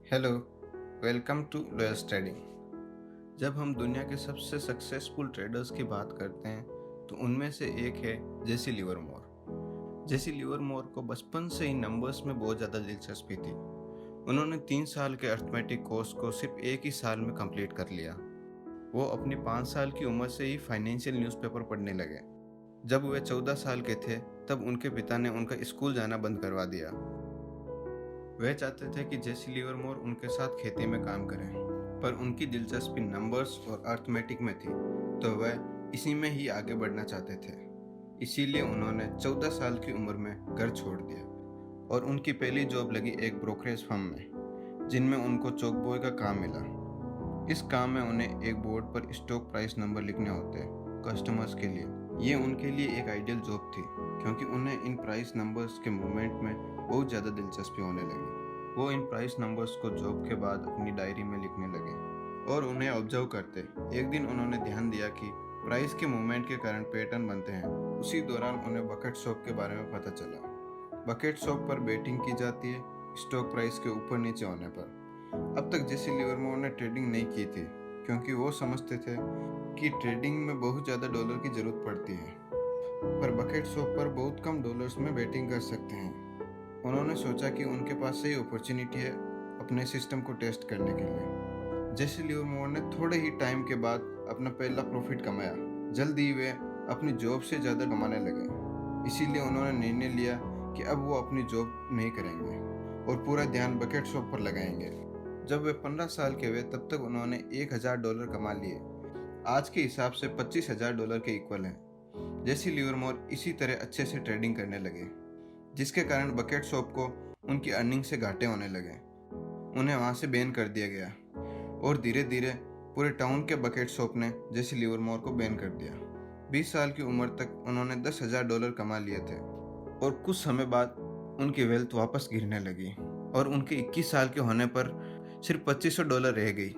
Hello, welcome to lawyers trading. जब हम दुनिया के सबसे सक्सेसफुल ट्रेडर्स की बात करते हैं तो उनमें से एक है जेसी लिवरमोर। जेसी लिवरमोर को बचपन से ही नंबर्स में बहुत ज़्यादा दिलचस्पी थी। उन्होंने 3 साल के अर्थमेटिक कोर्स को सिर्फ एक ही साल में कंप्लीट कर लिया। वो अपनी 5 साल की उम्र से ही फाइनेंशियल न्यूज़पेपर पढ़ने लगे। जब वे 14 साल के थे तब उनके पिता ने उनका स्कूल जाना बंद करवा दिया। वे चाहते थे कि जेसी लिवरमोर उनके साथ खेती में काम करें, पर उनकी दिलचस्पी नंबर्स और अर्थमेटिक में थी, तो वह इसी में ही आगे बढ़ना चाहते थे। इसीलिए उन्होंने 14 साल की उम्र में घर छोड़ दिया और उनकी पहली जॉब लगी एक ब्रोकरेज फर्म में, जिनमें उनको चौक बॉय का काम मिला। इस काम में उन्हें एक बोर्ड पर स्टॉक प्राइस नंबर लिखने होते कस्टमर्स के लिए। ये उनके लिए एक आइडियल जॉब थी, क्योंकि उन्हें इन प्राइस नंबर्स के मूवमेंट में बहुत ज़्यादा दिलचस्पी होने लगी। वो इन प्राइस नंबर्स को जॉब के बाद अपनी डायरी में लिखने लगे और उन्हें ऑब्जर्व करते। एक दिन उन्होंने ध्यान दिया कि प्राइस के मूवमेंट के कारण पैटर्न बनते हैं। उसी दौरान उन्हें बकेट शॉप के बारे में पता चला। बकेट शॉप पर बेटिंग की जाती है स्टॉक प्राइस के ऊपर नीचे होने पर। अब तक जेसी लिवरमोर ने ट्रेडिंग नहीं की थी, क्योंकि वो समझते थे कि ट्रेडिंग में बहुत ज़्यादा डॉलर की ज़रूरत पड़ती है, पर बकेट शॉप पर बहुत कम डॉलर्स में बेटिंग कर सकते हैं। उन्होंने सोचा कि उनके पास सही अपॉर्चुनिटी है अपने सिस्टम को टेस्ट करने के लिए। जेसी लिवरमोर ने थोड़े ही टाइम के बाद अपना पहला प्रॉफिट कमाया। जल्द ही वे अपनी जॉब से ज़्यादा कमाने लगे। इसीलिए उन्होंने निर्णय लिया कि अब वो अपनी जॉब नहीं करेंगे और पूरा ध्यान बकेट शॉप पर लगाएंगे। जब वे 15 साल के हुए तब तक उन्होंने $1000 कमा लिए। आज के हिसाब से $25,000 के इक्वल है। जेसी लिवरमोर इसी तरह अच्छे से ट्रेडिंग करने लगे, जिसके कारण बकेट शॉप को उनकी अर्निंग से घाटे होने लगे। उन्हें वहाँ से बैन कर दिया गया और धीरे धीरे पूरे टाउन के बकेट शॉप ने जेसी लिवरमोर को बैन कर दिया। 20 साल की उम्र तक उन्होंने $10,000 कमा लिए थे और कुछ समय बाद उनकी वेल्थ वापस गिरने लगी और उनके 21 साल के होने पर सिर्फ $2500 रह गई।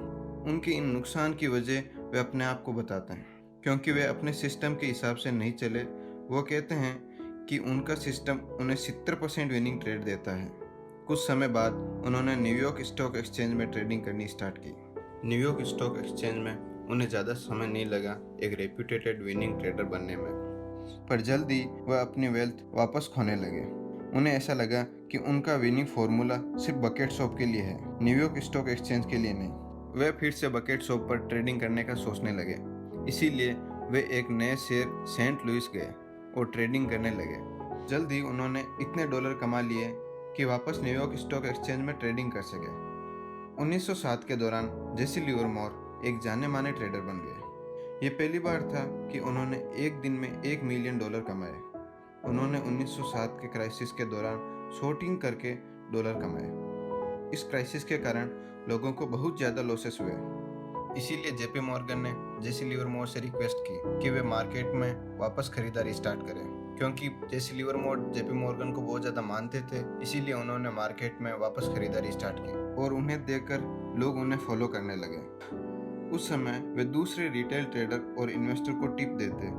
उनके इन नुकसान की वजह वे अपने आप को बताते हैं, क्योंकि वे अपने सिस्टम के हिसाब से नहीं चले। वो कहते हैं कि उनका सिस्टम उन्हें 70% विनिंग ट्रेड देता है। कुछ समय बाद उन्होंने न्यूयॉर्क स्टॉक एक्सचेंज में ट्रेडिंग करनी स्टार्ट की। न्यूयॉर्क स्टॉक एक्सचेंज में उन्हें ज़्यादा समय नहीं लगा एक रेप्यूटेड विनिंग ट्रेडर बनने में, पर जल्द ही वह अपनी वेल्थ वापस खोने लगे। उन्हें ऐसा लगा कि उनका विनिंग फॉर्मूला सिर्फ बकेट शॉप के लिए है, न्यूयॉर्क स्टॉक एक्सचेंज के लिए नहीं। वे फिर से बकेट शॉप पर ट्रेडिंग करने का सोचने लगे। इसीलिए वे एक नए शहर सेंट लुइस गए और ट्रेडिंग करने लगे। जल्द ही उन्होंने इतने डॉलर कमा लिए कि वापस न्यूयॉर्क स्टॉक एक्सचेंज में ट्रेडिंग कर सके। 1907 के दौरान जेसी लिवरमोर एक जाने माने ट्रेडर बन गए। ये पहली बार था कि उन्होंने एक दिन में $1 मिलियन कमाए। उन्होंने 1907 के क्राइसिस के दौरान शॉर्टिंग करके डॉलर कमाए। इस क्राइसिस के कारण लोगों को बहुत ज़्यादा लॉसेस हुए। इसीलिए जेपी मॉर्गन ने जेसी लिवरमोर से रिक्वेस्ट की कि वे मार्केट में वापस खरीदारी स्टार्ट करें, क्योंकि जेसी लिवरमोर जेपी मॉर्गन को बहुत ज़्यादा मानते थे। इसीलिए उन्होंने मार्केट में वापस खरीदारी स्टार्ट की और उन्हें देखकर लोग उन्हें फॉलो करने लगे। उस समय वे दूसरे रिटेल ट्रेडर और इन्वेस्टर को टिप देते,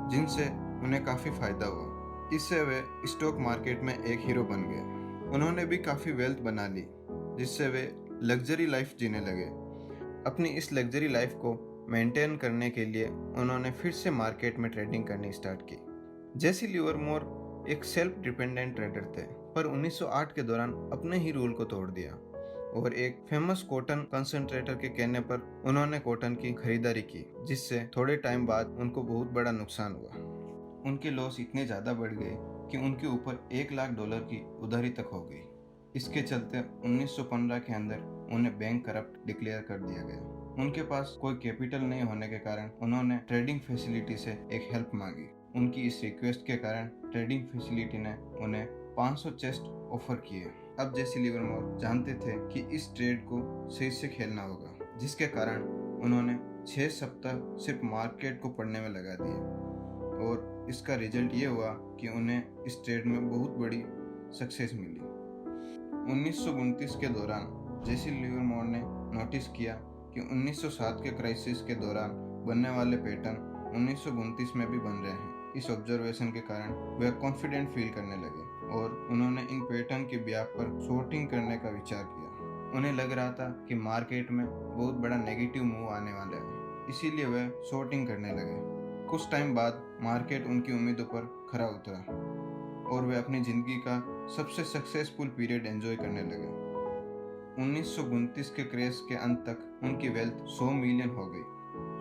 जिनसे उन्हें काफ़ी फायदा हुआ। इससे वे स्टॉक मार्केट में एक हीरो बन गए। उन्होंने भी काफ़ी वेल्थ बना ली, जिससे वे लग्जरी लाइफ जीने लगे। अपनी इस लग्जरी लाइफ को मेंटेन करने के लिए उन्होंने फिर से मार्केट में ट्रेडिंग करनी स्टार्ट की। जेसी लिवरमोर एक सेल्फ डिपेंडेंट ट्रेडर थे, पर 1908 के दौरान अपने ही रूल को तोड़ दिया और एक फेमस कॉटन कंसंट्रेटर के कहने पर उन्होंने कॉटन की खरीदारी की, जिससे थोड़े टाइम बाद उनको बहुत बड़ा नुकसान हुआ। उनके लॉस इतने ज़्यादा बढ़ गए कि उनके ऊपर $1,00,000 की उधारी तक हो गई। इसके चलते 1915 के अंदर उन्हें बैंक करप्ट डिक्लेयर कर दिया गया। उनके पास कोई कैपिटल नहीं होने के कारण उन्होंने ट्रेडिंग फैसिलिटी से एक हेल्प मांगी। उनकी इस रिक्वेस्ट के कारण ट्रेडिंग फैसिलिटी ने उन्हें 500 चेस्ट ऑफर किए। अब जेसी लिवरमोर जानते थे कि इस ट्रेड को सही से खेलना होगा, जिसके कारण उन्होंने 6 सप्ताह सिर्फ मार्केट को पढ़ने में लगा दिए और इसका रिजल्ट ये हुआ कि उन्हें इस ट्रेड में बहुत बड़ी सक्सेस मिली। 1929 के दौरान जेसी लिवरमोर ने नोटिस किया कि 1907 के क्राइसिस के दौरान बनने वाले पैटर्न 1929 में भी बन रहे हैं। इस ऑब्जर्वेशन के कारण वे कॉन्फिडेंट फील करने लगे और उन्होंने इन पैटर्न के ब्याह पर शॉर्टिंग करने का विचार किया। उन्हें लग रहा था कि मार्केट में बहुत बड़ा नेगेटिव मूव आने वाला है, इसीलिए वे शॉर्टिंग करने लगे। कुछ टाइम बाद मार्केट उनकी उम्मीदों पर खरा उतरा और वे अपनी ज़िंदगी का सबसे सक्सेसफुल पीरियड एंजॉय करने लगे। 1929 के क्रैश के अंत तक उनकी वेल्थ 100 मिलियन हो गई।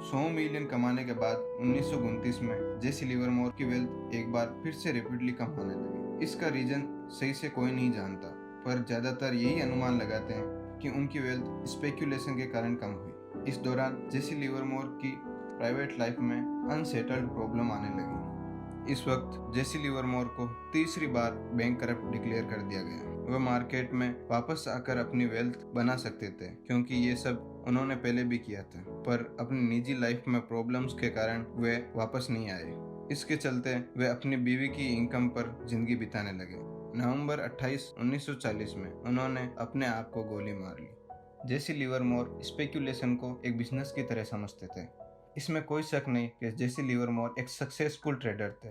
100 मिलियन कमाने के बाद 1929 में जेसी लिवरमोर की वेल्थ एक बार फिर से रेपिडली कम होने लगी। इसका रीजन सही से कोई नहीं जानता, पर ज़्यादातर यही अनुमान लगाते हैं कि उनकी वेल्थ स्पेक्यूलेशन के कारण कम हुई। इस दौरान जेसी लिवरमोर की प्राइवेट लाइफ में अनसेटल्ड प्रॉब्लम आने लगी। इस वक्त जेसी लिवरमोर को तीसरी बार बैंक करप्ट डिक्लेयर कर दिया गया। वह मार्केट में वापस आकर अपनी वेल्थ बना सकते थे, क्योंकि ये सब उन्होंने पहले भी किया था, पर अपनी निजी लाइफ में प्रॉब्लम्स के कारण वे वापस नहीं आए। इसके चलते वे अपनी बीवी की इनकम पर जिंदगी बिताने लगे। नवंबर 28, 1940 में उन्होंने अपने आप को गोली मार ली। जेसी लिवरमोर स्पेक्यूलेशन को एक बिजनेस की तरह समझते थे। इसमें कोई शक नहीं कि जेसी लिवरमोर एक सक्सेसफुल ट्रेडर थे।